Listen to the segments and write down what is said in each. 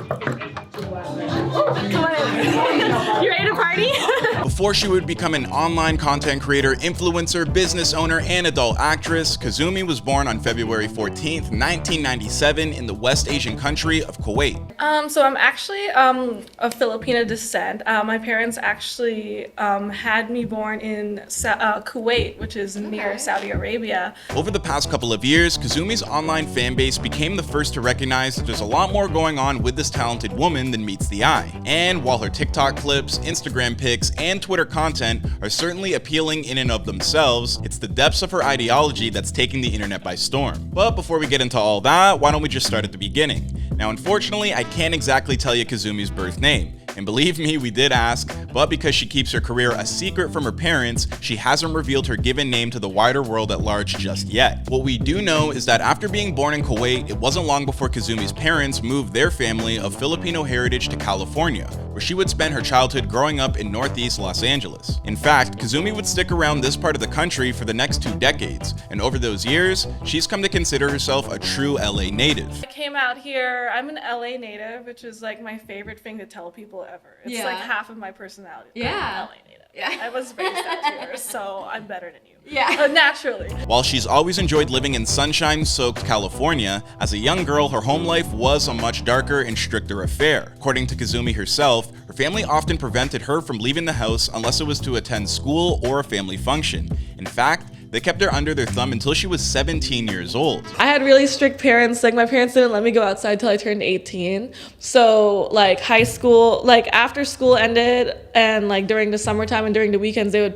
Come on in. You ready to party? Before she would become an online content creator, influencer, business owner, and adult actress, Kazumi was born on February 14th, 1997 in the West Asian country of Kuwait. So I'm actually of Filipino descent. My parents actually had me born in Kuwait, which is near Saudi Arabia. Over the past couple of years, Kazumi's online fan base became the first to recognize that there's a lot more going on with this talented woman than meets the eye. And while her TikTok clips, Instagram pics, and Twitter content are certainly appealing in and of themselves, it's the depths of her ideology that's taking the internet by storm. But before we get into all that, why don't we just start at the beginning? Now, unfortunately, I can't exactly tell you Kazumi's birth name. And believe me, we did ask, but because she keeps her career a secret from her parents, she hasn't revealed her given name to the wider world at large just yet. What we do know is that after being born in Kuwait, it wasn't long before Kazumi's parents moved their family of Filipino heritage to California, where she would spend her childhood growing up in Northeast Los Angeles. In fact, Kazumi would stick around this part of the country for the next 2 decades, and over those years, she's come to consider herself a true LA native. I came out here, I'm an LA native, which is like my favorite thing to tell people ever. It's like half of my personality. Yeah. I'm an LA native. Yeah. I was raised out here, so I'm better than you. Yeah. Naturally. While she's always enjoyed living in sunshine-soaked California, as a young girl, her home life was a much darker and stricter affair. According to Kazumi herself, her family often prevented her from leaving the house unless it was to attend school or a family function. In fact, they kept her under their thumb until she was 17 years old. I had really strict parents. Like, my parents didn't let me go outside till I turned 18. So like high school, like after school ended and like during the summertime and during the weekends, I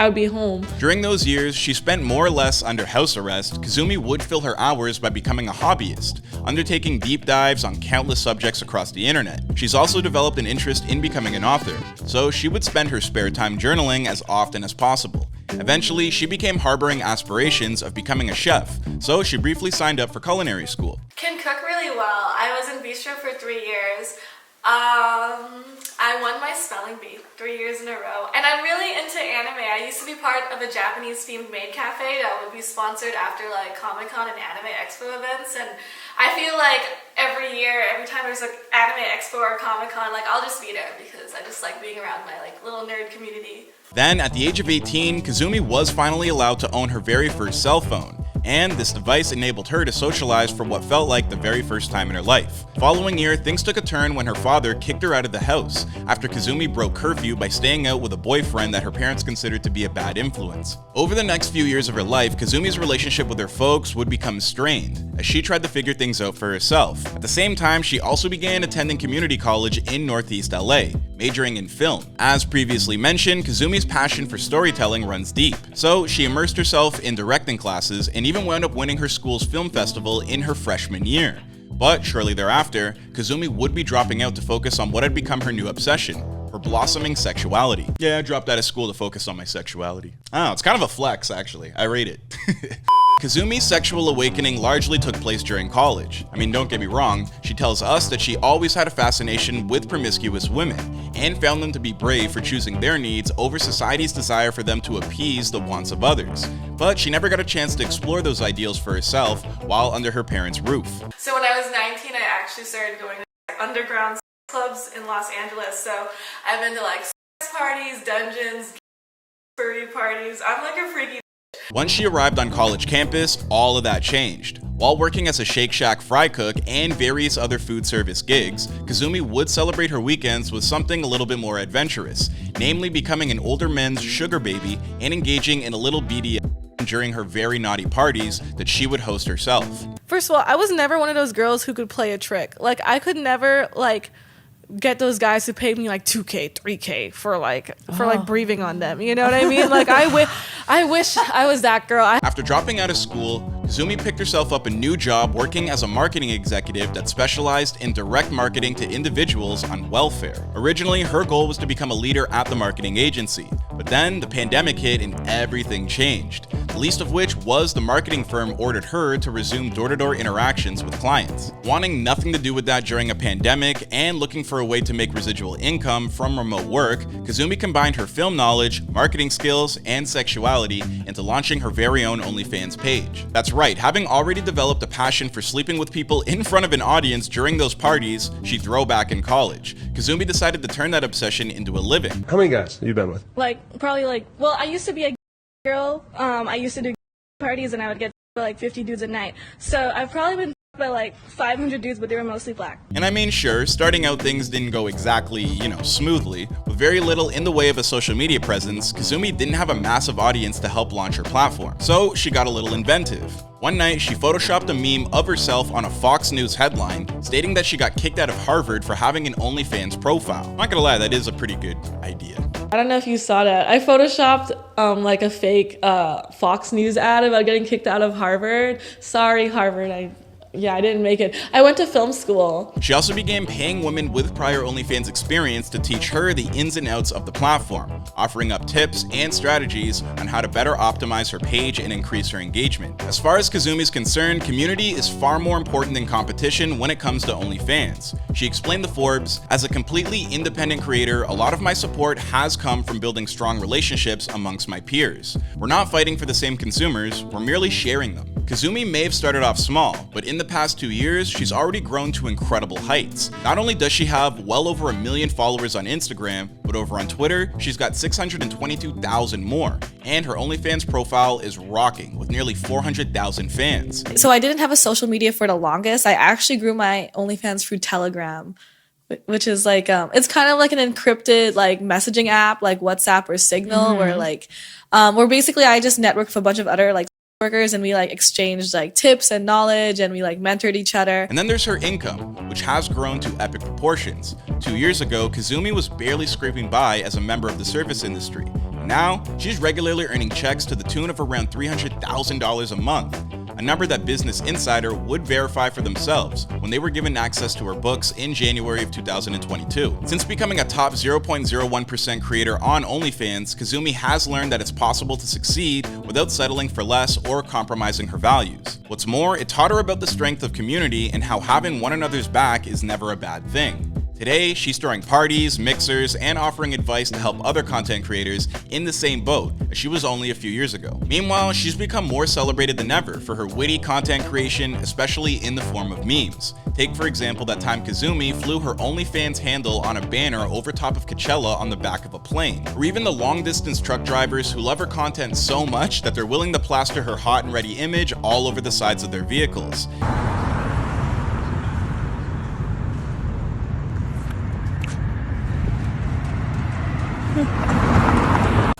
would be home. During those years, she spent more or less under house arrest. Kazumi would fill her hours by becoming a hobbyist, undertaking deep dives on countless subjects across the internet. She's also developed an interest in becoming an author, so she would spend her spare time journaling as often as possible. Eventually, she became harboring aspirations of becoming a chef, so she briefly signed up for culinary school. Can cook really well. I was in bistro for 3 years. I won my spelling bee 3 years in a row. And I'm really into anime. I used to be part of a Japanese themed maid cafe that would be sponsored after like Comic-Con and Anime Expo events. And I feel like every year, every time there's an Anime Expo or Comic-Con, like I'll just be there because I just like being around my like little nerd community. Then, at the age of 18, Kazumi was finally allowed to own her very first cell phone, and this device enabled her to socialize for what felt like the very first time in her life. Following year, things took a turn when her father kicked her out of the house after Kazumi broke curfew by staying out with a boyfriend that her parents considered to be a bad influence. Over the next few years of her life, Kazumi's relationship with her folks would become strained as she tried to figure things out for herself. At the same time, she also began attending community college in Northeast LA, majoring in film. As previously mentioned, Kazumi's passion for storytelling runs deep, so she immersed herself in directing classes and even wound up winning her school's film festival in her freshman year. But shortly thereafter, Kazumi would be dropping out to focus on what had become her new obsession, her blossoming sexuality. Yeah, I dropped out of school to focus on my sexuality. Oh, it's kind of a flex, actually. I rate it. Kazumi's sexual awakening largely took place during college. I mean, don't get me wrong, she tells us that she always had a fascination with promiscuous women, and found them to be brave for choosing their needs over society's desire for them to appease the wants of others. But she never got a chance to explore those ideals for herself while under her parents' roof. So when I was 19, I actually started going to underground clubs in Los Angeles. So I've been to like sex parties, dungeons, furry parties. I'm like a freaky. Once she arrived on college campus, all of that changed. While working as a Shake Shack fry cook and various other food service gigs, Kazumi would celebrate her weekends with something a little bit more adventurous, namely becoming an older men's sugar baby and engaging in a little BDSM during her very naughty parties that she would host herself. First of all, I was never one of those girls who could play a trick. Like, I could never like get those guys to pay me like $2K, $3K for like breathing on them. You know what I mean? Like, I wish I was that girl. After dropping out of school, Kazumi picked herself up a new job working as a marketing executive that specialized in direct marketing to individuals on welfare. Originally, her goal was to become a leader at the marketing agency, But then the pandemic hit and everything changed, the least of which was the marketing firm ordered her to resume door-to-door interactions with clients. Wanting nothing to do with that during a pandemic and looking for a way to make residual income from remote work, Kazumi combined her film knowledge, marketing skills, and sexuality into launching her very own OnlyFans page. That's right, having already developed a passion for sleeping with people in front of an audience during those parties she'd throw back in college, Kazumi decided to turn that obsession into a living. How many guys have you been with? I used to be a girl. I used to do parties and I would get 50 dudes a night. So I've probably been by 500 dudes, but they were mostly black. And I mean, sure, starting out things didn't go exactly, smoothly. With very little in the way of a social media presence, Kazumi didn't have a massive audience to help launch her platform. So she got a little inventive. One night, she photoshopped a meme of herself on a Fox News headline stating that she got kicked out of Harvard for having an OnlyFans profile. Not gonna lie, that is a pretty good idea. I don't know if you saw that. I photoshopped a fake Fox News ad about getting kicked out of Harvard. Sorry, Harvard. I didn't make it. I went to film school. She also began paying women with prior OnlyFans experience to teach her the ins and outs of the platform, offering up tips and strategies on how to better optimize her page and increase her engagement. As far as Kazumi's concerned, community is far more important than competition when it comes to OnlyFans. She explained to Forbes, "As a completely independent creator, a lot of my support has come from building strong relationships amongst my peers. We're not fighting for the same consumers, we're merely sharing them." Kazumi may have started off small, but in the past 2 years, she's already grown to incredible heights. Not only does she have well over 1 million followers on Instagram, but over on Twitter, she's got 622,000 more. And her OnlyFans profile is rocking with nearly 400,000 fans. So I didn't have a social media for the longest. I actually grew my OnlyFans through Telegram, which is it's kind of like an encrypted messaging app like WhatsApp or Signal, where basically I just network with a bunch of other workers and we exchanged tips and knowledge and we mentored each other. And then there's her income, which has grown to epic proportions. 2 years ago, Kazumi was barely scraping by as a member of the service industry. Now, she's regularly earning checks to the tune of around $300,000 a month, a number that Business Insider would verify for themselves when they were given access to her books in January of 2022. Since becoming a top 0.01% creator on OnlyFans, Kazumi has learned that it's possible to succeed without settling for less or compromising her values. What's more, it taught her about the strength of community and how having one another's back is never a bad thing. Today, she's throwing parties, mixers, and offering advice to help other content creators in the same boat as she was only a few years ago. Meanwhile, she's become more celebrated than ever for her witty content creation, especially in the form of memes. Take, for example, that time Kazumi flew her OnlyFans handle on a banner over top of Coachella on the back of a plane. Or even the long-distance truck drivers who love her content so much that they're willing to plaster her hot and ready image all over the sides of their vehicles.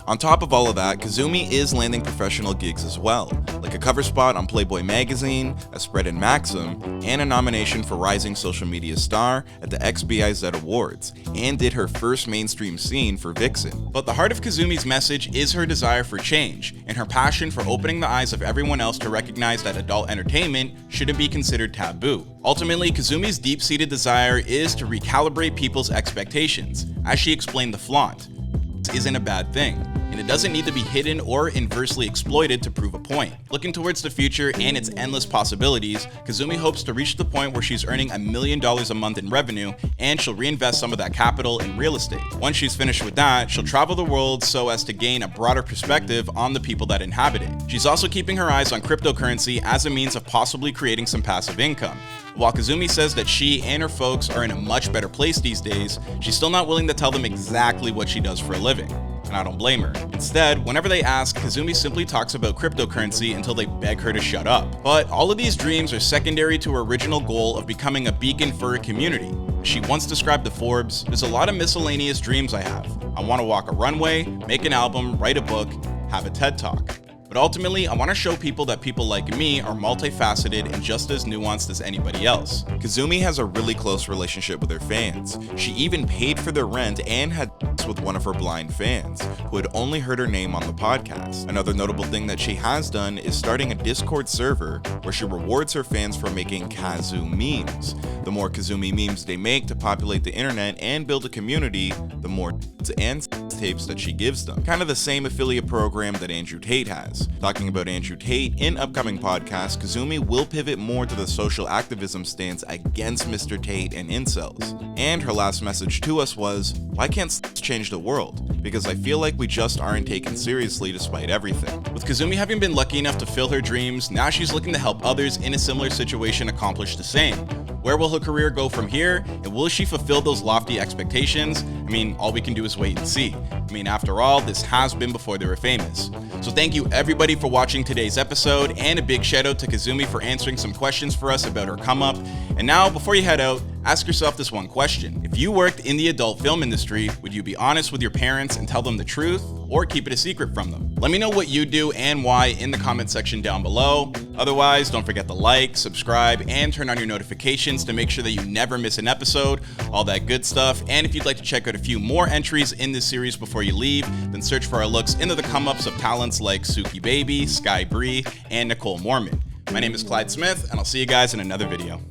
On top of all of that, Kazumi is landing professional gigs as well, like a cover spot on Playboy magazine, a spread in Maxim, and a nomination for Rising Social Media Star at the XBIZ Awards, and did her first mainstream scene for Vixen. But the heart of Kazumi's message is her desire for change, and her passion for opening the eyes of everyone else to recognize that adult entertainment shouldn't be considered taboo. Ultimately, Kazumi's deep-seated desire is to recalibrate people's expectations. As she explained the flaunt, isn't a bad thing, and it doesn't need to be hidden or inversely exploited to prove a point. Looking towards the future and its endless possibilities, Kazumi hopes to reach the point where she's earning $1 million a month in revenue, and she'll reinvest some of that capital in real estate. Once she's finished with that, she'll travel the world so as to gain a broader perspective on the people that inhabit it. She's also keeping her eyes on cryptocurrency as a means of possibly creating some passive income. While Kazumi says that she and her folks are in a much better place these days, she's still not willing to tell them exactly what she does for a living. And I don't blame her. Instead, whenever they ask, Kazumi simply talks about cryptocurrency until they beg her to shut up. But all of these dreams are secondary to her original goal of becoming a beacon for her community. She once described to Forbes, "There's a lot of miscellaneous dreams I have. I want to walk a runway, make an album, write a book, have a TED Talk. But ultimately, I want to show people that people like me are multifaceted and just as nuanced as anybody else." Kazumi has a really close relationship with her fans. She even paid for their rent and had sex with one of her blind fans, who had only heard her name on the podcast. Another notable thing that she has done is starting a Discord server where she rewards her fans for making Kazu memes. The more Kazumi memes they make to populate the internet and build a community, the more and sex tapes that she gives them. Kind of the same affiliate program that Andrew Tate has. Talking about Andrew Tate, in upcoming podcasts, Kazumi will pivot more to the social activism stance against Mr. Tate and incels. And her last message to us was, why can't sex change the world? Because I feel like we just aren't taken seriously despite everything. With Kazumi having been lucky enough to fill her dreams, now she's looking to help others in a similar situation accomplish the same. Where will her career go from here, and will she fulfill those lofty expectations? I mean, all we can do is wait and see. I mean, after all, this has been before they were famous. So thank you everybody for watching today's episode, and a big shout out to Kazumi for answering some questions for us about her come up. And now, before you head out, ask yourself this one question. If you worked in the adult film industry, would you be honest with your parents and tell them the truth, or keep it a secret from them? Let me know what you do and why in the comment section down below. Otherwise, don't forget to like, subscribe, and turn on your notifications to make sure that you never miss an episode, all that good stuff. And if you'd like to check out a few more entries in this series before you leave, then search for our looks into the come-ups of talents like Suki Baby, Sky Bree, and Nicole Mormon. My name is Clyde Smith, and I'll see you guys in another video.